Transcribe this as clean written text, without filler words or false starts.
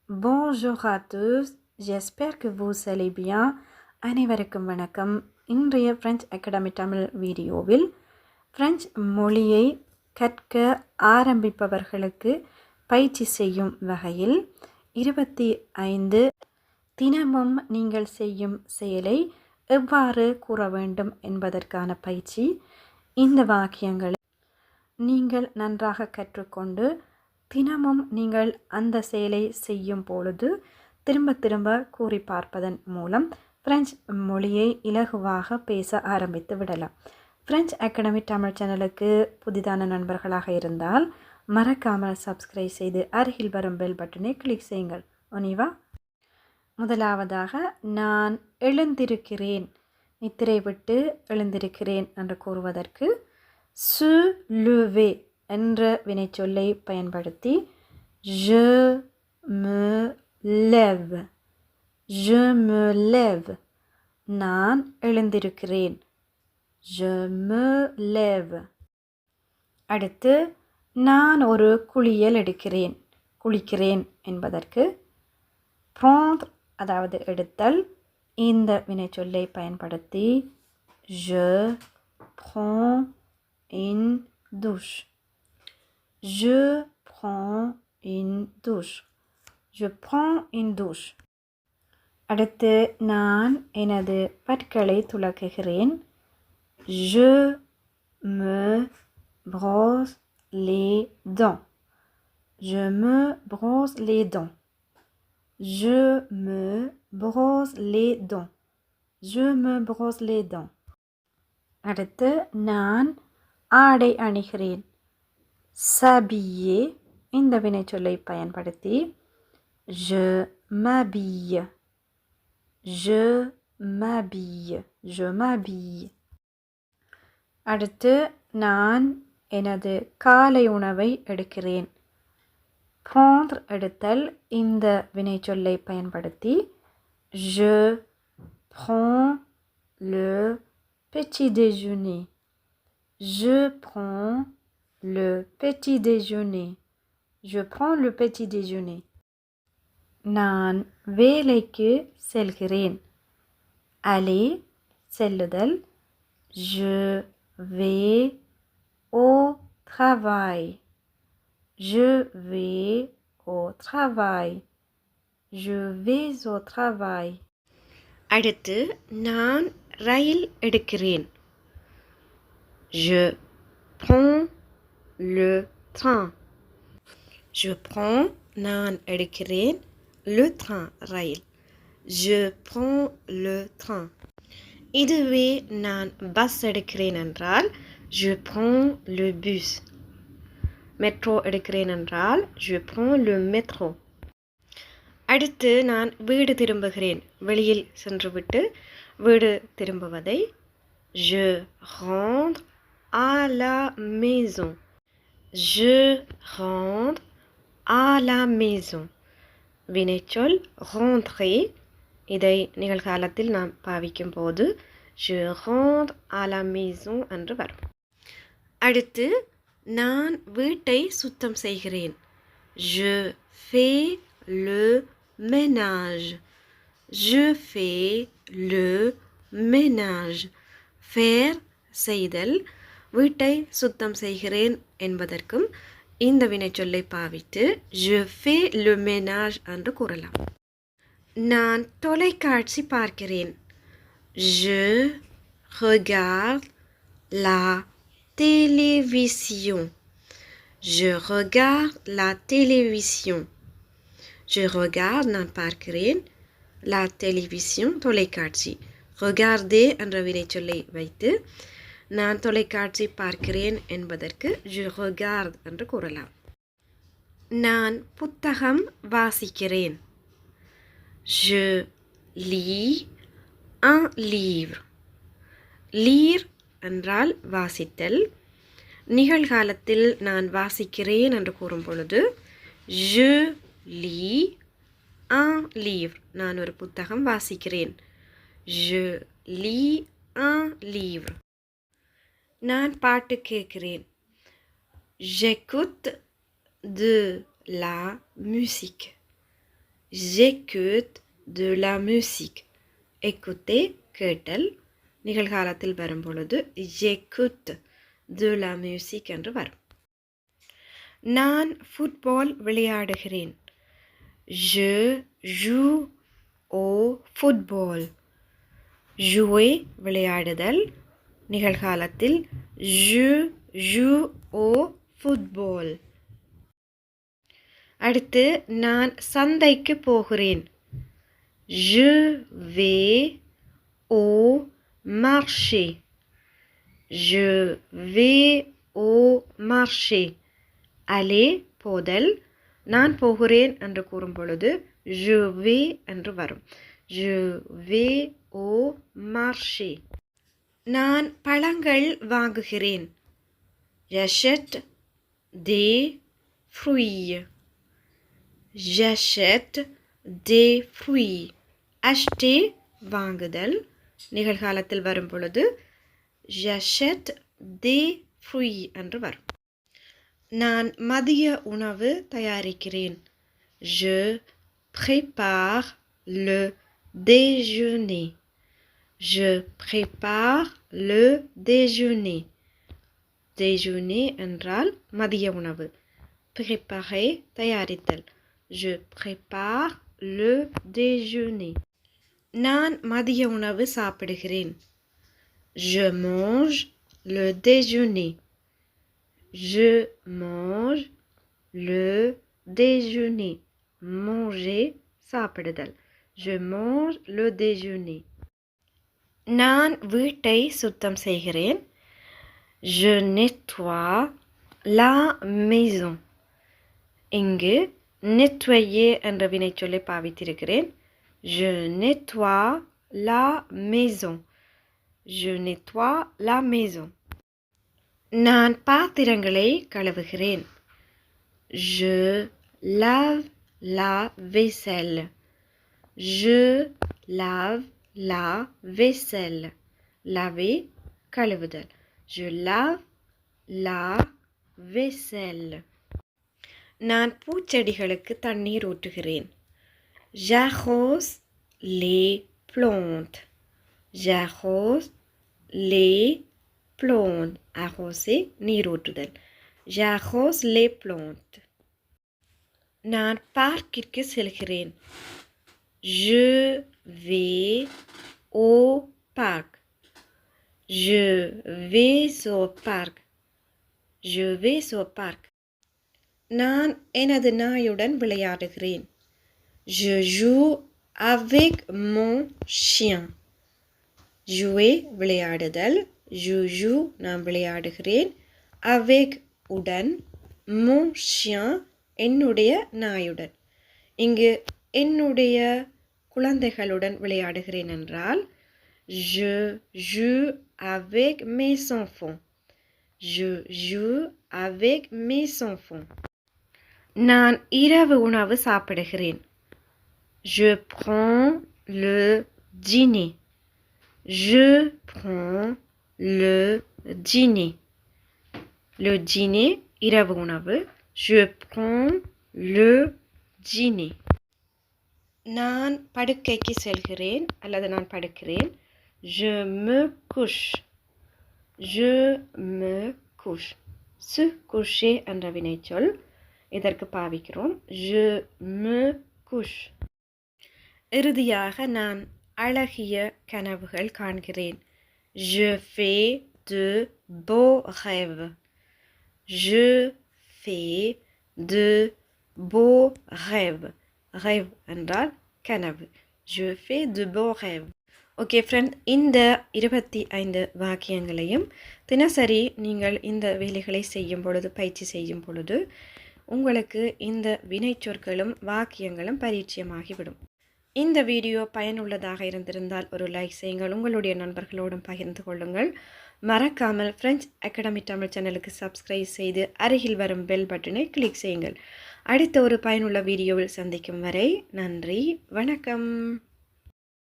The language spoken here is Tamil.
Bonjour à tous, j'espère que vous allez bien. அனைவருக்கும் வணக்கம். இன்றைய பிரெஞ்சு அகாடமி தமிழ் வீடியோவில் பிரெஞ்சு மொழியை கற்க ஆரம்பிப்பவர்களுக்கு பயிற்சி செய்யும் வகையில் 25 தினமும் நீங்கள் செய்யும் செயலை எவ்வாறு கூற வேண்டும் என்பதற்கான பயிற்சி. இந்த வாக்கியங்களை நீங்கள் நன்றாக கற்றுக்கொண்டு தினமும் நீங்கள் அந்த செயலை செய்யும் பொழுது திரும்ப திரும்ப கூறி பார்ப்பதன் மூலம் பிரெஞ்சு மொழியை இலகுவாக பேச ஆரம்பித்து விடலாம். பிரெஞ்சு அகாடமி தமிழ் சேனலுக்கு புதிதான நண்பர்களாக இருந்தால் மறக்காமல் சப்ஸ்கிரைப் செய்து அருகில் வரும் பெல் பட்டனை கிளிக் செய்யுங்கள். ஒனிவா. முதலாவதாக நான் எழுந்திருக்கிறேன், நித்திரை விட்டு எழுந்திருக்கிறேன் என்று கூறுவதற்கு se lever என்ற வினைச்சொல்லை பயன்படுத்தி je me lève, je me lève, நான் எழுந்திருக்கிறேன், je me lève. அடுத்து நான் ஒரு குளியல் எடுக்கிறேன், குளிக்கிறேன் என்பதற்கு prendre அதாவது எடுத்தல் இந்த வினைச்சொல்லை பயன்படுத்தி je prends une douche, je prends une douche, je prends une douche. அடுத்து நான் எனது பற்களை துலக்குகிறேன், je me brosse les dents, je me brosse les dents, je me brosse les dents, je me brosse les dents. அடுத்து நான் ஆடை அணிகிறேன், s'habiller இந்த வினைச்சொல்லை பயன்படுத்தி je m'habille, je m'habille, je m'habille. அடுத்து நான் எனது காலை உணவை எடுக்கிறேன், prendre எடுத்தல் இந்த வினைச்சொல்லை பயன்படுத்தி je prends le petit déjeuner, je prends le petit déjeuner, je prends le petit déjeuner. நான் வேலைக்கு செல்கிறேன், aller செல்லுதல், je vais au travail, je vais au travail, je vais au travail. அடுத்து நான் ரயில் எடுக்கிறேன், je prends le train, je prends நான் எடுக்கிறேன் le train ரயில், je prends le train. இதுவே நான் பஸ் எடுக்கிறேன் என்றால் je prends le bus, metro எடுக்கிறேன் என்றால் je prends le métro. அடுத்து நான் வீடு திரும்புகிறேன், வெளியில் சென்றுவிட்டு வீடு திரும்புவதை je rentre à la maison, je rentre à la maison. வினைச்சொல் rentrer இதை நிகழ்காலத்தில் நாம் பாவிக்கும் போது je rentre à la maison என்று வரும். அடுத்து நான் வீட்டை சுத்தம் செய்கிறேன், je fais le ménage, je fais le ménage. faire செய்தல், வீட்டை சுத்தம் செய்கிறேன் என்பதற்கும் இந்த வினைச்சொல்லை பாவித்து je fais le ménage என்று கூறலாம். நான் தொலைக்காட்சி பார்க்கிறேன், je regarde la télévision, je regarde la télévision, je regarde நான் பார்க்கிறேன், la télévision தொலைக்காட்சி, regarder என்ற வினைச்சொல்லை வைத்து நான் தொலைக்காட்சி பார்க்கிறேன் என்பதற்கு je regarde என்று கூறலாம். நான் புத்தகம் வாசிக்கிறேன், je lis un livre, lire என்றால் வாசித்தல், நிகழ்காலத்தில் நான் வாசிக்கிறேன் என்று கூறும் பொழுது je lis un livre, நான் ஒரு புத்தகம் வாசிக்கிறேன், je lis un livre. நான் பாட்டு கேட்கிறேன், j'écoute de la musique, j'écoute de la musique. écouter கேட்டல் நிகழ்காலத்தில் வரும் பொழுது j'écoute de la musique என்று வரும். நான் ஃபுட்பால் விளையாடுகிறேன். je joue au football. jouer விளையாடுதல் நிகழ்காலத்தில் je joue au football. அடுத்து நான் சந்தைக்கு போகிறேன். je vais au marché. je vais au marché. aller போதல் நான் போகிறேன் என்று கூறும் பொழுது je vais என்று வரும். je vais au marché. நான் பழங்கள் வாங்குகிறேன். j'achète des fruits. j'achète des fruits. acheter வாங்குதல் நிகழ்காலத்தில் வரும் பொழுது j'achète des fruits என்று வரும். நான் மதிய உணவு தயாரிக்கிறேன். je prépare le déjeuner. je prépare le déjeuner. déjeuner என்றால் மதிய உணவு. préparer தயாரித்தல். je prépare le déjeuner. நான் மதிய உணவு சாப்பிடுகிறேன். je mange le déjeuner. je mange le déjeuner. manger சாப்பிடுதல். je mange le déjeuner. நான் வீட்டை சுத்தம் செய்கிறேன். je nettoie la maison. இங்கு nettoyer என்ற வினைச்சொல்லை பாவித்திருக்கிறேன். je nettoie la maison. je nettoie la maison. நான் பாத்திரங்களை கழுவுகிறேன். je lave la vaisselle. je lave la vaisselle. laver கழுவுதல். je lave la vaisselle. நான் பூச்செடிகளுக்கு தண்ணீர் ஊற்றுகிறேன். j'arrose les plantes. j'arrose les plantes. arroser நீரூற்றுதல். j'arrose les plantes. நான் பார்க்கிற்கு செல்கிறேன். je vais au parc. je vais au parc. je vais au parc. நான் எனது நாயுடன் விளையாடுகிறேன். je joue avec mon chien. jouer விளையாடுதல். je joue நான் விளையாடுகிறேன். avec உடன், mon chien என்னுடைய நாயுடன். இங்கு என்னுடைய குழந்தைகளுடன் விளையாடுகிறேன் என்றால் je joue avec mes enfants. je joue avec mes enfants. நான் இரவு உணவு சாப்பிடுகிறேன். je prends le dîner. je prends le dîner. le dîner இரவு உணவு. je prends le dîner. நான் படுக்கைக்கு செல்கிறேன் அல்லது நான் படுக்கிறேன். je me couche. je me couche. se coucher என்ற வினைச்சொல் இதற்கு பாவிக்கிறோம். je me couche. இறுதியாக நான் அழகிய கனவுகள் காண்கிறேன். je fais de beaux rêves. je fais de beaux rêves. rêve என்றால் கனவு. je fais de beaux rêves. Okay friend, இந்த 25 வாக்கியங்களையும் தினசரி நீங்கள் இந்த வேலைகளை செய்யும் பொழுது, பயிற்சி செய்யும் பொழுது உங்களுக்கு இந்த வினைச்சொற்களும் வாக்கியங்களும் பரிச்சயமாகிவிடும். இந்த வீடியோ பயனுள்ளதாக இருந்திருந்தால் ஒரு லைக் செய்யுங்கள். உங்களுடைய நண்பர்களோடும் பகிர்ந்து கொள்ளுங்கள். மறக்காமல் ஃப்ரெஞ்ச் அகாடமி தமிழ் சேனலுக்கு சப்ஸ்கிரைப் செய்து அருகில் வரும் பெல் பட்டனை கிளிக் செய்யுங்கள். அடுத்த ஒரு பயனுள்ள வீடியோவில் சந்திக்கும் வரை நன்றி, வணக்கம்.